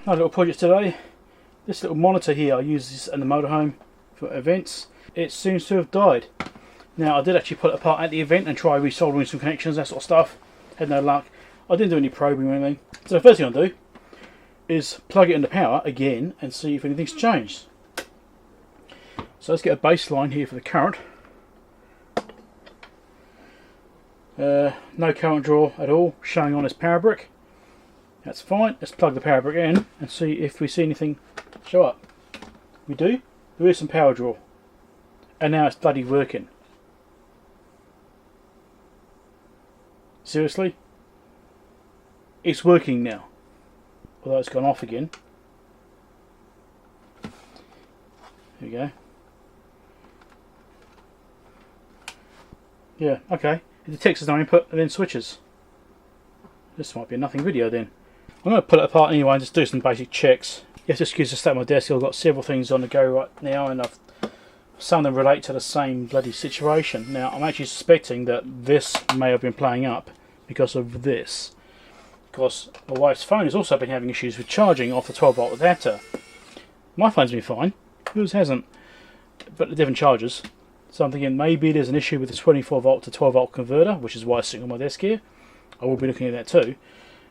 Another little project today. This little monitor here, I use this in the motorhome for events. It seems to have died. Now I did actually pull it apart at the event and try resoldering some connections, that sort of stuff. Had no luck. I didn't do any probing or anything. So the first thing I'll do is plug it into power again and see if anything's changed. So let's get a baseline here for the current. No current draw at all showing on this power brick. That's fine. Let's plug the power brick in and see if we see anything show up. We do. There is some power draw. And now it's bloody working. Seriously? It's working now. Although it's gone off again. There we go. Yeah, okay. It detects as no input and then switches. This might be a nothing video then. I'm going to pull it apart anyway and just do some basic checks. You have to excuse the state of my desk. I've got several things on the go right now and some of them relate to the same bloody situation. Now I'm actually suspecting that this may have been playing up because of this. Because my wife's phone has also been having issues with charging off the 12 volt adapter. My phone's been fine, yours hasn't, but the different charges. So I'm thinking maybe there's an issue with the 24 volt to 12 volt converter, which is why it's sitting on my desk here. I will be looking at that too,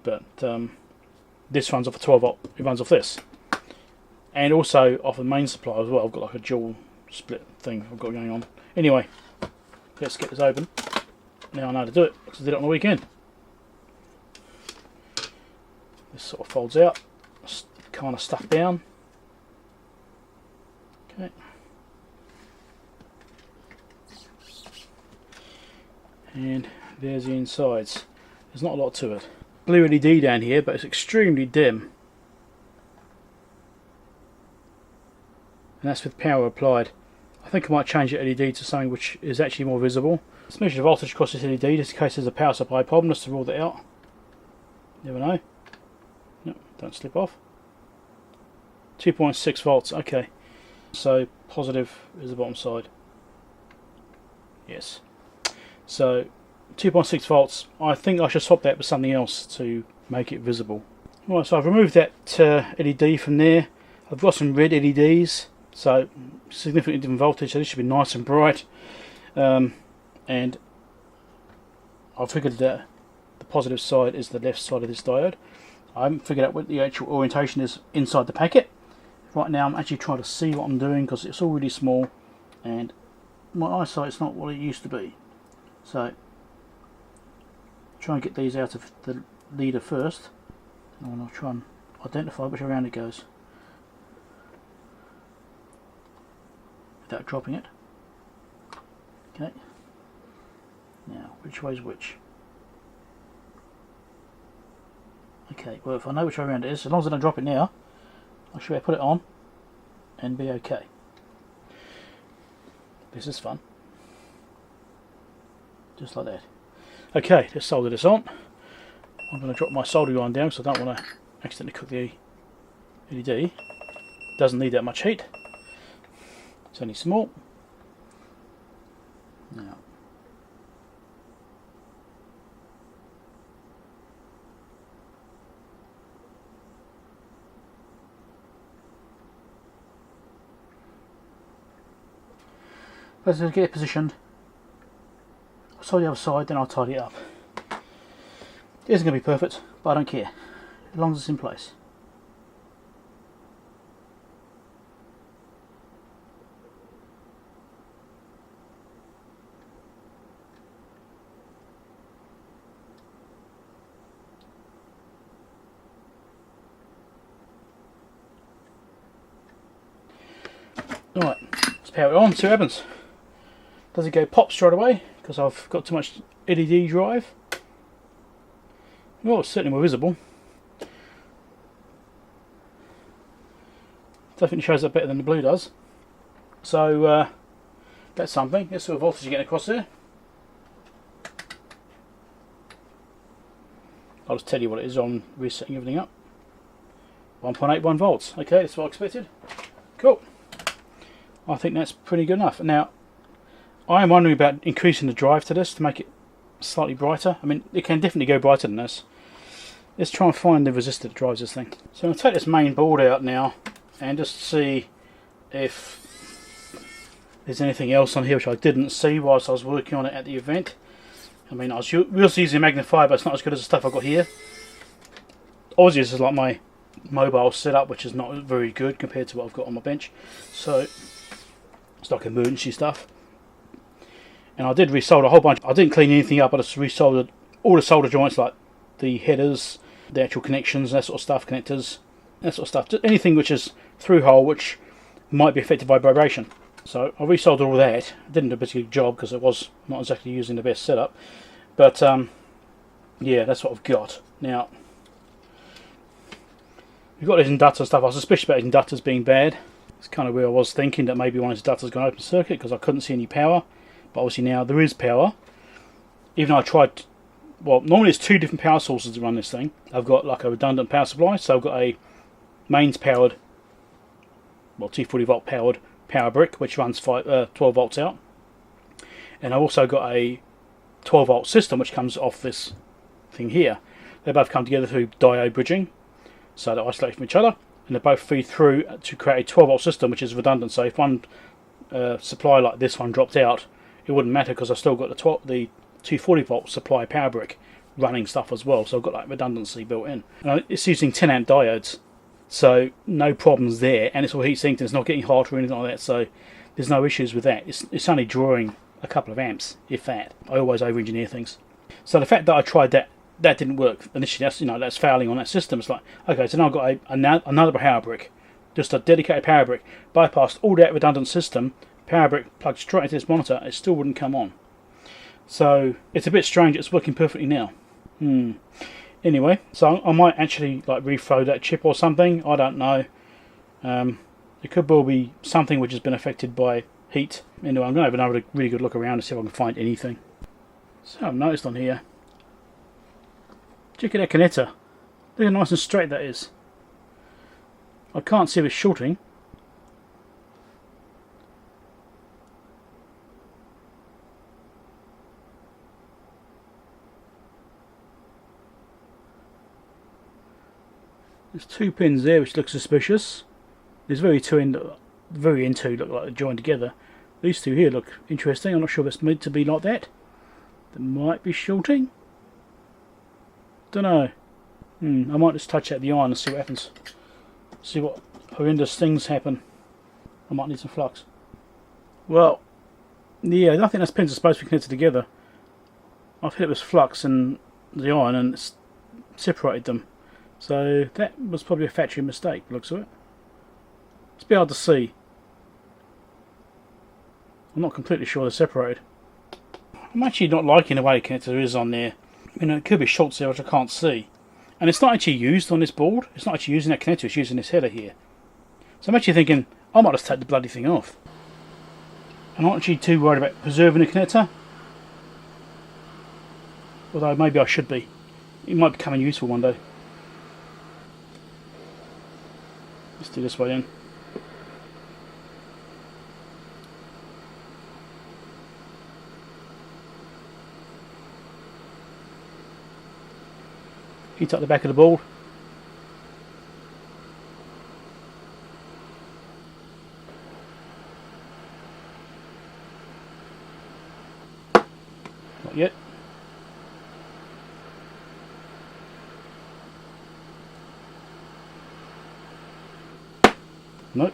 but this runs off a 12 volt, it runs off this. And also off the main supply as well. I've got like a dual split thing I've got going on. Anyway, let's get this open. Now I know how to do it, because I did it on the weekend. This sort of folds out, kind of stuff down. Okay. And there's the insides. There's not a lot to it. Blue LED down here, but it's extremely dim. And that's with power applied. I think I might change the LED to something which is actually more visible. Let's measure the voltage across this LED just in case there's a power supply problem, just to rule that out. Never know. No, don't slip off. 2.6 volts, okay. So positive is the bottom side. Yes. So 2.6 volts. I think I should swap that with something else to make it visible. Right, so I've removed that LED from there. I've got some red LEDs, so significantly different voltage, so this should be nice and bright. And I've figured that the positive side is the left side of this diode. I haven't figured out what the actual orientation is inside the packet. Right now I'm actually trying to see what I'm doing because it's all really small and my eyesight's not what it used to be. So try and get these out of the leader first, and I'll try and identify which way around it goes without dropping it. Okay, now which way is which? Okay, well if I know which way around it is, as long as I don't drop it now, I should be able to put it on and be okay. This is fun. Just like that. Okay, let's solder this on. I'm going to drop my soldering iron down because I don't want to accidentally cook the LED. Doesn't need that much heat. It's only small. Now, let's get it positioned. I'll solder the other side, then I'll tidy it up. It isn't going to be perfect, but I don't care, as long as it's in place. Alright, let's power it on, see what happens. Does it go pop straight away because I've got too much LED drive? Well, it's certainly more visible. Definitely shows up better than the blue does. So that's something. Let's see what voltage you're getting across there. I'll just tell you what it is on resetting everything up. 1.81 volts. Okay, that's what I expected. Cool. I think that's pretty good enough. Now, I am wondering about increasing the drive to this to make it slightly brighter. I mean, it can definitely go brighter than this. let's try and find the resistor that drives this thing. So I'm going to take this main board out now and just see if there's anything else on here which I didn't see whilst I was working on it at the event. I mean, I was using a magnifier, but it's not as good as the stuff I've got here. Obviously this is like my mobile setup, which is not very good compared to what I've got on my bench. So it's like emergency stuff. And I did resolder a whole bunch. I didn't clean anything up, I just resoldered all the solder joints, like the headers, the actual connections, that sort of stuff, connectors, that sort of stuff. Just anything which is through hole which might be affected by vibration. So I resoldered all that. I didn't do a particular job because it was not exactly using the best setup. But yeah, that's what I've got. Now, we've got these inductor stuff. I was suspicious about inductors being bad. It's kind of where I was thinking that maybe one of these inductors going open circuit because I couldn't see any power. But obviously now there is power. Even though I tried, well, normally there's two different power sources to run this thing. I've got like a redundant power supply, so I've got a mains powered, well, 240 volt powered power brick which runs 12 volts out. And I've also got a 12 volt system which comes off this thing here. They both come together through diode bridging, so they're isolated from each other, and they both feed through to create a 12 volt system which is redundant. So if one supply like this one dropped out, it wouldn't matter because I've still got the 240 volt supply power brick running stuff as well, so I've got that redundancy built in. And it's using 10 amp diodes, so no problems there, and it's all heat sinked and it's not getting hot or anything like that, so there's no issues with that. It's only drawing a couple of amps, if that. I always over engineer things. So the fact that I tried that didn't work initially, that's failing on that system. It's like, okay, so now I've got another power brick, just a dedicated power brick, bypassed all that redundant system, power brick plugged straight into this monitor, it still wouldn't come on. So it's a bit strange. It's working perfectly now. Anyway, so I might actually like reflow that chip or something. I don't know. It could well be something which has been affected by heat. Anyway, I'm going to have another really good look around and see if I can find anything. So I've noticed on here, check out that connector. Look how nice and straight that is. I can't see if it's shorting. There's two pins there which look suspicious. There's very two look like they're joined together. These two here look interesting. I'm not sure if it's meant to be like that. They might be shorting. Don't know. I might just touch out the iron and see what happens. See what horrendous things happen. I might need some flux. Well, yeah, I think those pins are supposed to be connected together. I've hit it with flux and the iron and it's separated them. So that was probably a factory mistake, looks of it. It's a bit hard to see. I'm not completely sure they're separated. I'm actually not liking the way the connector is on there. You know, it could be shorts there which I can't see. And it's not actually used on this board. It's not actually using that connector, it's using this header here. So I'm actually thinking, I might just take the bloody thing off. I'm not actually too worried about preserving the connector. Although maybe I should be. It might become useful one day. Let's do this way then. Heat up the back of the board. Not yet. Nope.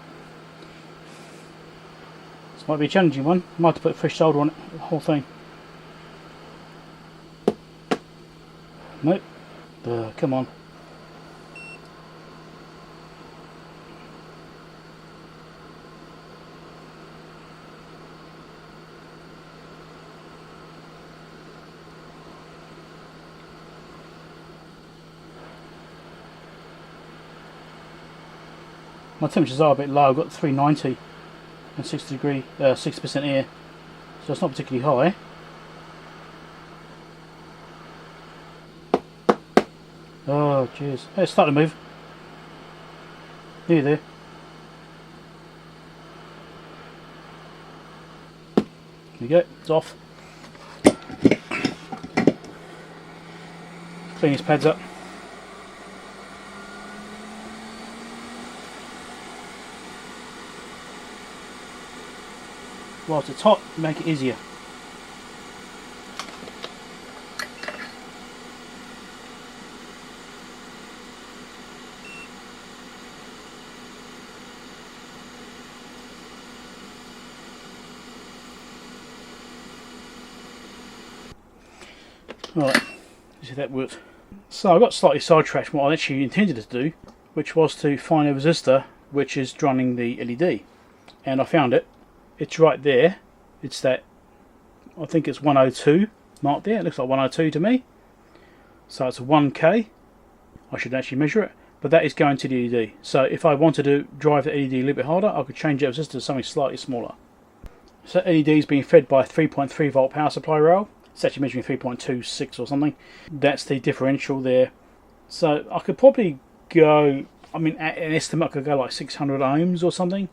This might be a challenging one. I might have to put fresh solder on it, the whole thing. Nope. Come on. My temperatures are a bit low. I've got 390 and 60% air, so it's not particularly high. Oh jeez, hey, it's starting to move. Nearly there. There you go, it's off. Clean his pads up. whilst it's hot, make it easier. Right, see that worked. So I got slightly sidetracked from what I actually intended to do, which was to find a resistor which is running the LED. And I found it. It's right there. It's that, I think it's 102 marked there. It looks like 102 to me. So it's a 1K. I should actually measure it. But that is going to the LED. So if I wanted to drive the LED a little bit harder, I could change that resistor to something slightly smaller. So LED is being fed by a 3.3 volt power supply rail. It's actually measuring 3.26 or something. That's the differential there. So I could probably go, I mean, at an estimate I could go like 600 ohms or something.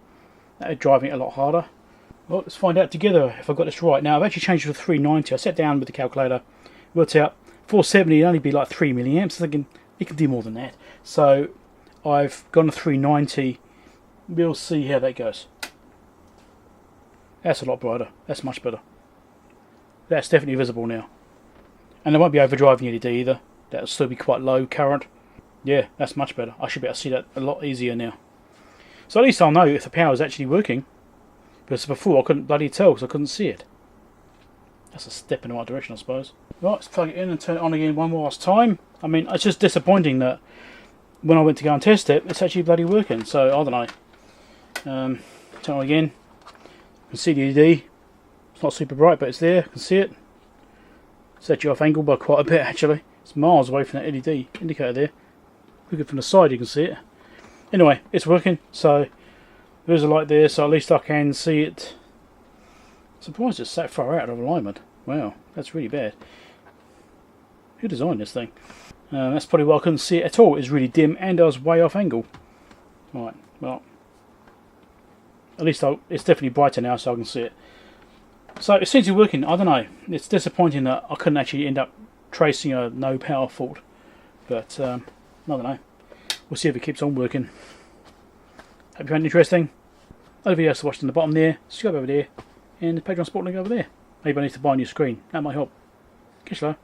That would drive it a lot harder. Well, let's find out together if I got this right. Now I've actually changed it to 390. I sat down with the calculator, worked out 470 would only be like 3 milliamps. I was thinking it can do more than that. So I've gone to 390. We'll see how that goes. That's a lot brighter. That's much better. That's definitely visible now. And I won't be overdriving the LED either. That'll still be quite low current. Yeah, that's much better. I should be able to see that a lot easier now. So at least I'll know if the power is actually working. Because before I couldn't bloody tell because I couldn't see it. That's a step in the right direction, I suppose. Right, let's plug it in and turn it on again one more last time. I mean, it's just disappointing that when I went to go and test it, it's actually bloody working. So, I don't know. Turn it on again. You can see the LED. It's not super bright, but it's there. You can see it. Set you off angle by quite a bit, actually. It's miles away from that LED indicator there. Looking from the side, you can see it. Anyway, it's working. So there's a light there, so at least I can see it. Surprised it's that far out of alignment. Wow, that's really bad. Who designed this thing? That's probably why I couldn't see it at all. It's really dim and I was way off angle. Right, well, at least it's definitely brighter now, so I can see it. So it seems to be working. I don't know. It's disappointing that I couldn't actually end up tracing a no power fault. But I don't know. We'll see if it keeps on working. Hope you found it interesting. Other videos to watch in the bottom there. Subscribe over there. And the Patreon support link over there. Maybe I need to buy a new screen. That might help. Catch you later.